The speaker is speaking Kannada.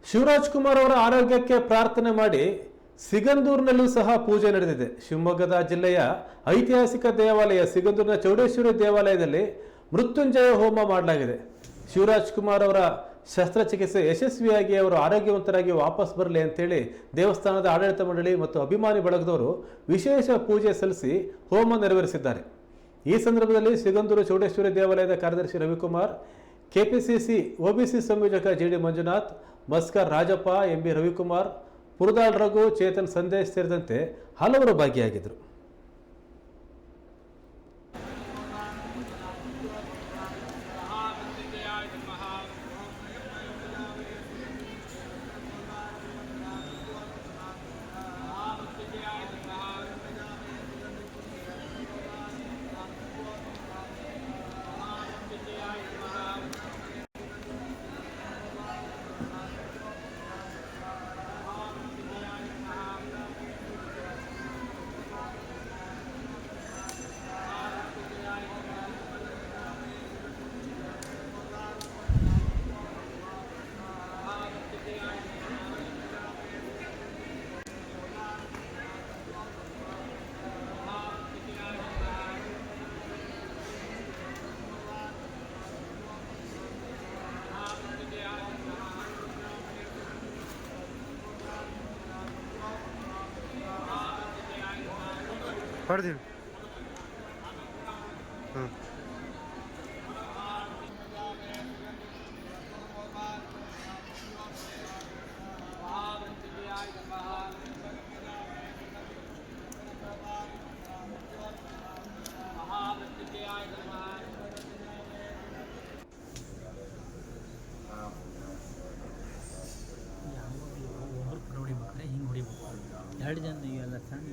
ಶಿವರಾಜ್ ಕುಮಾರ್ ಅವರ ಆರೋಗ್ಯಕ್ಕೆ ಪ್ರಾರ್ಥನೆ ಮಾಡಿ ಸಿಗಂದೂರಿನಲ್ಲೂ ಸಹ ಪೂಜೆ ನಡೆದಿದೆ. ಶಿವಮೊಗ್ಗದ ಜಿಲ್ಲೆಯ ಐತಿಹಾಸಿಕ ದೇವಾಲಯ ಸಿಗಂದೂರಿನ ಚೌಡೇಶ್ವರಿ ದೇವಾಲಯದಲ್ಲಿ ಮೃತ್ಯುಂಜಯ ಹೋಮ ಮಾಡಲಾಗಿದೆ. ಶಿವರಾಜ್ ಕುಮಾರ್ ಅವರ ಶಸ್ತ್ರಚಿಕಿತ್ಸೆ ಯಶಸ್ವಿಯಾಗಿ ಅವರು ಆರೋಗ್ಯವಂತರಾಗಿ ವಾಪಸ್ ಬರಲಿ ಅಂತೇಳಿ ದೇವಸ್ಥಾನದ ಆಡಳಿತ ಮಂಡಳಿ ಮತ್ತು ಅಭಿಮಾನಿ ಬಳಗದವರು ವಿಶೇಷ ಪೂಜೆ ಸಲ್ಲಿಸಿ ಹೋಮ ನೆರವೇರಿಸಿದ್ದಾರೆ. ಈ ಸಂದರ್ಭದಲ್ಲಿ ಸಿಗಂದೂರು ಚೌಡೇಶ್ವರಿ ದೇವಾಲಯದ ಕಾರ್ಯದರ್ಶಿ ರವಿಕುಮಾರ್, ಕೆಪಿಸಿಸಿ ಒಬಿಸಿ ಸಂಯೋಜಕ ಜಿಡಿ ಮಂಜುನಾಥ್, ಮಸ್ಕರ್ ರಾಜಪ್ಪ, ಎಂಬಿ ರವಿಕುಮಾರ್, ಪುರದಾಳ್ ರಘು, ಚೇತನ್ ಸಂದೇಶ್ ಸೇರಿದಂತೆ ಹಲವರು ಭಾಗಿಯಾಗಿದ್ದರು. ಪಡ್ದೀವಿ ಹಿಂಗೆ ಹೊಡಿಬೇಕು. ಎರಡು ಜನ ಇವೆಲ್ಲ ಸಣ್ಣ